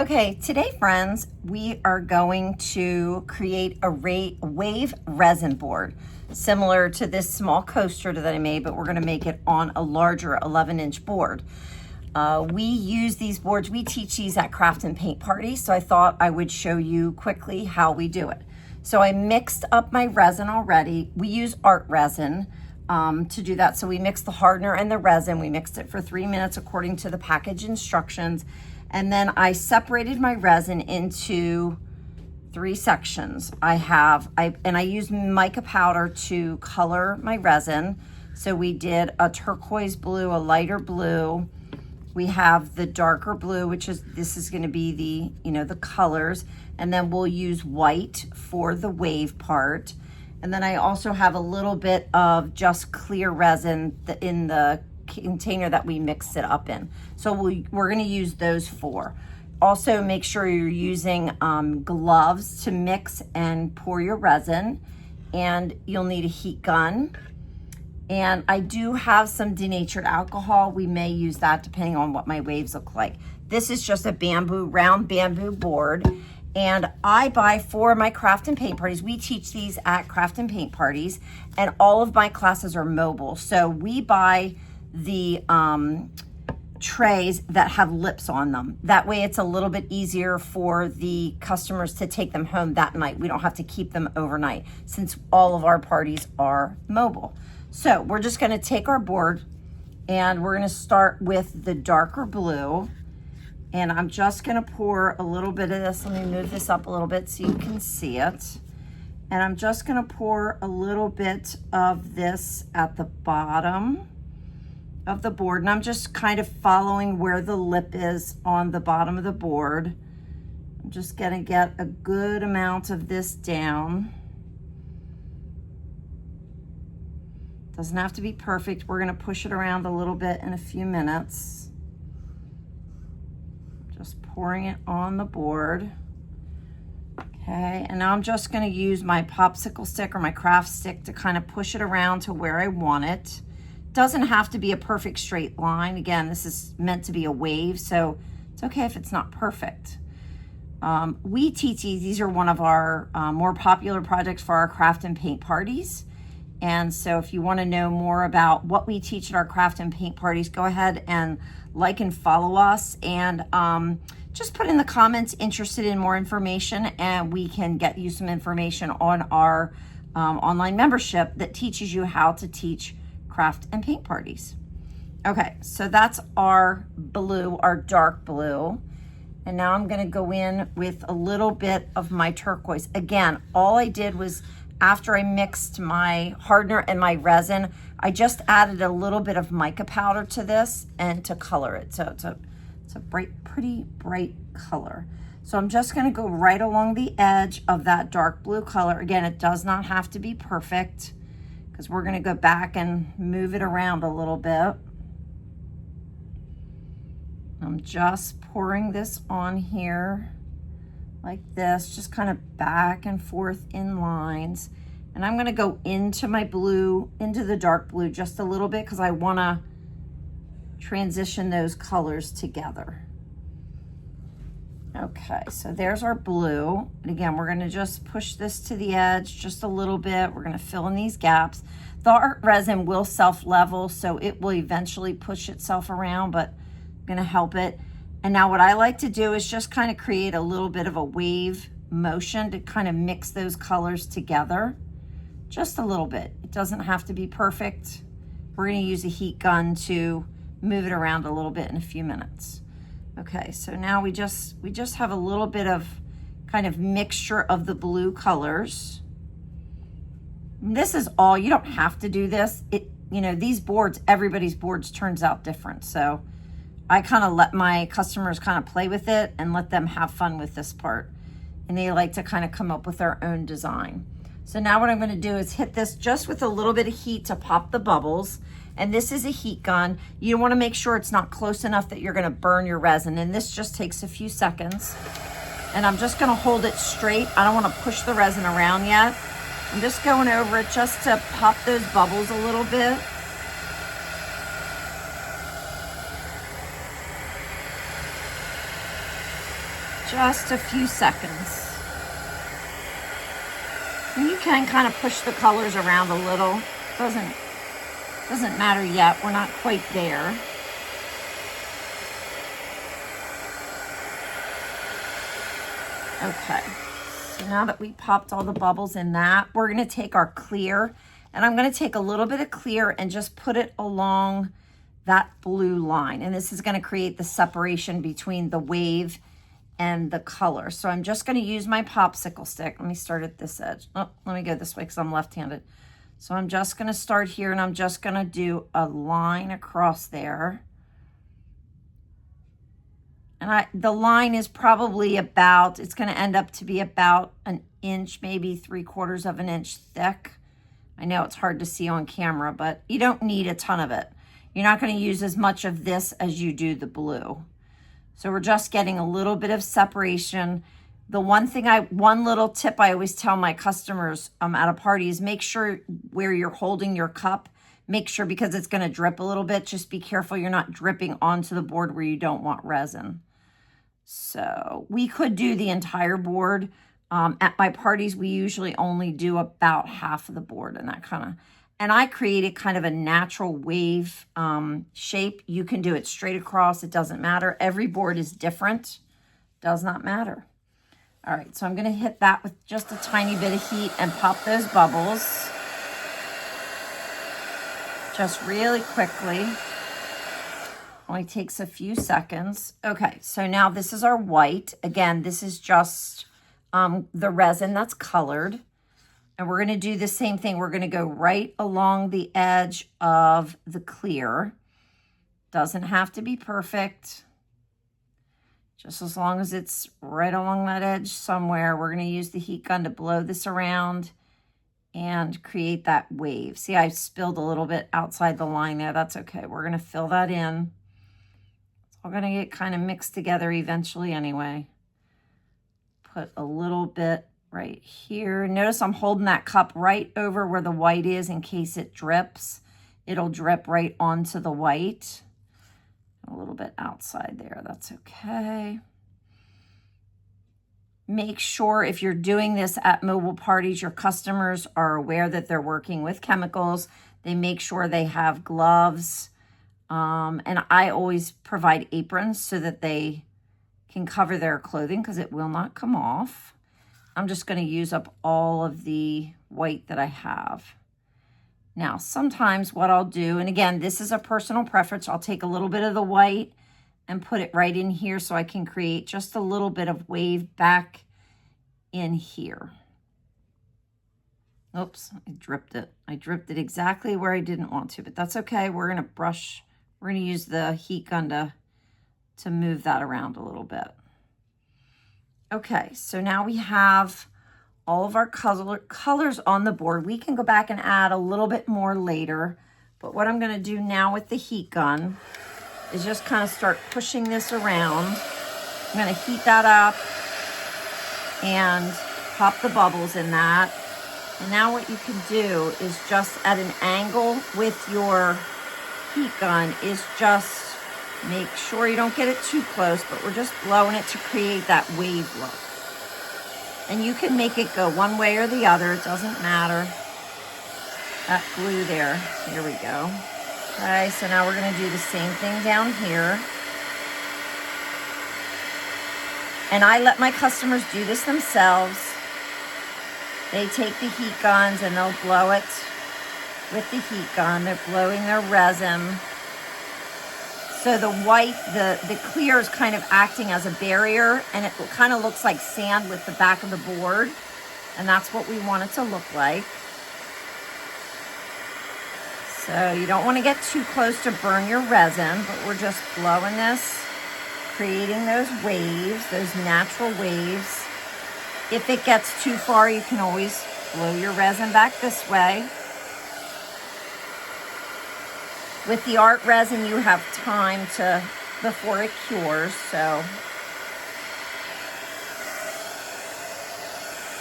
Okay, today, friends, we are going to create a wave resin board, similar to this small coaster that I made, but we're gonna make it on a larger 11-inch board. We use these boards, we teach these at craft and paint parties, so I thought I would show you quickly how we do it. So I mixed up my resin already. We use art resin to do that. So we mixed the hardener and the resin. We mixed it for 3 minutes according to the package instructions. And then I separated my resin into 3 sections. I used mica powder to color my resin. So we did a turquoise blue, a lighter blue. We have the darker blue, this is gonna be the colors. And then we'll use white for the wave part. And then I also have a little bit of just clear resin in the container that we mixed it up in. So we're gonna use those 4. Also make sure you're using gloves to mix and pour your resin, and you'll need a heat gun. And I do have some denatured alcohol. We may use that depending on what my waves look like. This is just a round bamboo board. And I buy for my craft and paint parties. We teach these at craft and paint parties, and all of my classes are mobile. So we buy the trays that have lips on them. That way it's a little bit easier for the customers to take them home that night. We don't have to keep them overnight since all of our parties are mobile. So we're just gonna take our board and we're gonna start with the darker blue. And I'm just gonna pour a little bit of this. Let me move this up a little bit so you can see it. And I'm just gonna pour a little bit of this at the bottom of the board. And I'm just kind of following where the lip is on the bottom of the board. I'm just gonna get a good amount of this down. Doesn't have to be perfect. We're gonna push it around a little bit in a few minutes. Just pouring it on the board. Okay, and now I'm just gonna use my popsicle stick or my craft stick to kind of push it around to where I want it. Doesn't have to be a perfect straight line. Again, this is meant to be a wave, so it's okay if it's not perfect. We teach these are one of our more popular projects for our craft and paint parties. And so if you want to know more about what we teach at our craft and paint parties, go ahead and like and follow us, and just put in the comments interested in more information, and we can get you some information on our online membership that teaches you how to teach craft and paint parties. Okay, so that's our blue, our dark blue. And now I'm gonna go in with a little bit of my turquoise. Again, all I did was, after I mixed my hardener and my resin, I just added a little bit of mica powder to this and to color it. So it's a pretty bright color. So I'm just gonna go right along the edge of that dark blue color. Again, it does not have to be perfect, because we're gonna go back and move it around a little bit. I'm just pouring this on here like this, just kind of back and forth in lines. And I'm gonna go into my blue, into the dark blue just a little bit, because I wanna transition those colors together. Okay, so there's our blue. And again, we're gonna just push this to the edge just a little bit. We're gonna fill in these gaps. The art resin will self-level, so it will eventually push itself around, but I'm gonna help it. And now what I like to do is just kind of create a little bit of a wave motion to kind of mix those colors together. Just a little bit. It doesn't have to be perfect. We're gonna use a heat gun to move it around a little bit in a few minutes. Okay, so now we just have a little bit of kind of mixture of the blue colors. And this is all, you don't have to do this. These boards, everybody's boards turns out different. So I kind of let my customers kind of play with it and let them have fun with this part. And they like to kind of come up with their own design. So now what I'm gonna do is hit this just with a little bit of heat to pop the bubbles. And this is a heat gun. You wanna make sure it's not close enough that you're gonna burn your resin. And this just takes a few seconds. And I'm just gonna hold it straight. I don't wanna push the resin around yet. I'm just going over it just to pop those bubbles a little bit. just a few seconds. And you can kind of push the colors around a little. Doesn't matter yet. We're not quite there. Okay. So now that we popped all the bubbles in that, we're going to take our clear, and I'm going to take a little bit of clear and just put it along that blue line. And this is going to create the separation between the wave and the color. So I'm just going to use my popsicle stick. Let me start at this edge. Oh, let me go this way because I'm left-handed. So I'm just going to start here, and I'm just going to do a line across there. And the line is probably about, it's going to end up to be about an inch, maybe 3/4 of an inch thick. I know it's hard to see on camera, but you don't need a ton of it. You're not going to use as much of this as you do the blue. So we're just getting a little bit of separation. The one little tip I always tell my customers at a party is make sure where you're holding your cup, make sure, because it's going to drip a little bit, just be careful you're not dripping onto the board where you don't want resin. So we could do the entire board. At my parties, we usually only do about half of the board and that kind of, and I created kind of a natural wave shape. You can do it straight across. It doesn't matter. Every board is different. Does not matter. All right, so I'm going to hit that with just a tiny bit of heat and pop those bubbles. Just really quickly. Only takes a few seconds. Okay, so now this is our white. Again, this is just the resin that's colored. And we're going to do the same thing. We're going to go right along the edge of the clear. Doesn't have to be perfect. Just as long as it's right along that edge somewhere. We're going to use the heat gun to blow this around and create that wave. See, I spilled a little bit outside the line there. That's okay. We're going to fill that in. It's all going to get kind of mixed together eventually anyway. Put a little bit right here. Notice I'm holding that cup right over where the white is in case it drips. It'll drip right onto the white. A little bit outside there. That's okay. Make sure if you're doing this at mobile parties, your customers are aware that they're working with chemicals. They make sure they have gloves. And I always provide aprons so that they can cover their clothing because it will not come off. I'm just going to use up all of the white that I have. Now, sometimes what I'll do, and again, this is a personal preference, I'll take a little bit of the white and put it right in here so I can create just a little bit of wave back in here. Oops, I dripped it. I dripped it exactly where I didn't want to, but that's okay. We're going to brush, we're going to use the heat gun to move that around a little bit. Okay, so now we have all of our colors on the board. We can go back and add a little bit more later, but what I'm going to do now with the heat gun is just kind of start pushing this around. I'm going to heat that up and pop the bubbles in that. And now what you can do is just at an angle with your heat gun is just make sure you don't get it too close, but we're just blowing it to create that wave look. And you can make it go one way or the other. It doesn't matter. That glue there. Here we go. Okay, so now we're going to do the same thing down here. And I let my customers do this themselves. They take the heat guns and they'll blow it with the heat gun. They're blowing their resin. So the white, the clear is kind of acting as a barrier, and it kind of looks like sand with the back of the board. And that's what we want it to look like. So you don't want to get too close to burn your resin, but we're just blowing this, creating those waves, those natural waves. If it gets too far, you can always blow your resin back this way. With the art resin, you have time before it cures, so.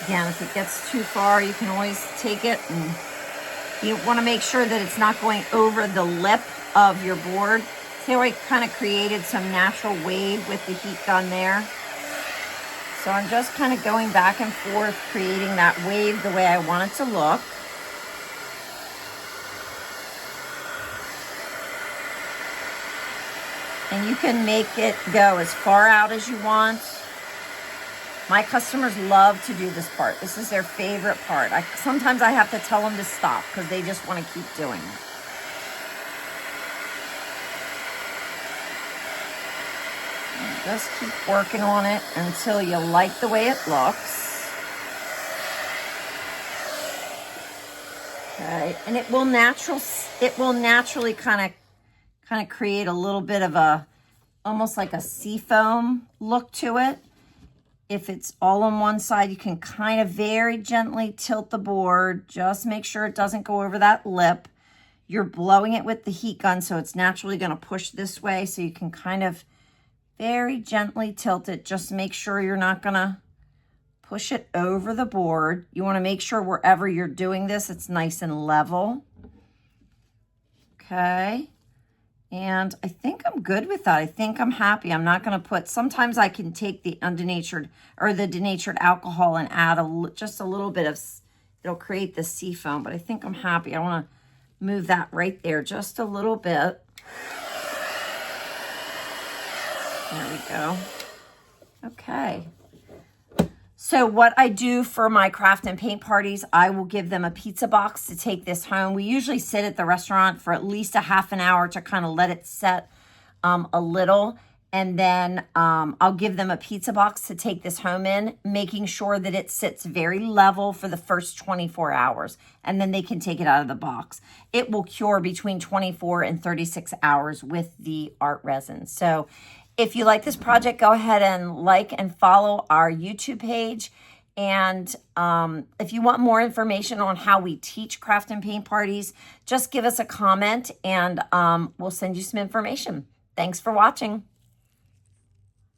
Again, if it gets too far, you can always take it, and you want to make sure that it's not going over the lip of your board. See how I kind of created some natural wave with the heat gun there? So I'm just kind of going back and forth, creating that wave the way I want it to look. And you can make it go as far out as you want. My customers love to do this part. This is their favorite part. Sometimes I have to tell them to stop because they just want to keep doing it. And just keep working on it until you like the way it looks. Okay, and it will naturally kind of create a little bit of a, almost like a seafoam look to it. If it's all on one side, you can kind of very gently tilt the board. Just make sure it doesn't go over that lip. You're blowing it with the heat gun, so it's naturally going to push this way. So you can kind of very gently tilt it. Just make sure you're not going to push it over the board. You want to make sure wherever you're doing this, it's nice and level. Okay. And I think I'm good with that. I think I'm happy. I'm not going to put, sometimes I can take the undenatured or the denatured alcohol and add just a little bit of, it'll create the sea foam, but I think I'm happy. I want to move that right there just a little bit. There we go. Okay. So what I do for my craft and paint parties, I will give them a pizza box to take this home. We usually sit at the restaurant for at least a half an hour to kind of let it set a little. And then I'll give them a pizza box to take this home in, making sure that it sits very level for the first 24 hours. And then they can take it out of the box. It will cure between 24 and 36 hours with the art resin. So if you like this project, go ahead and like and follow our YouTube page. And if you want more information on how we teach craft and paint parties, just give us a comment and we'll send you some information. Thanks for watching.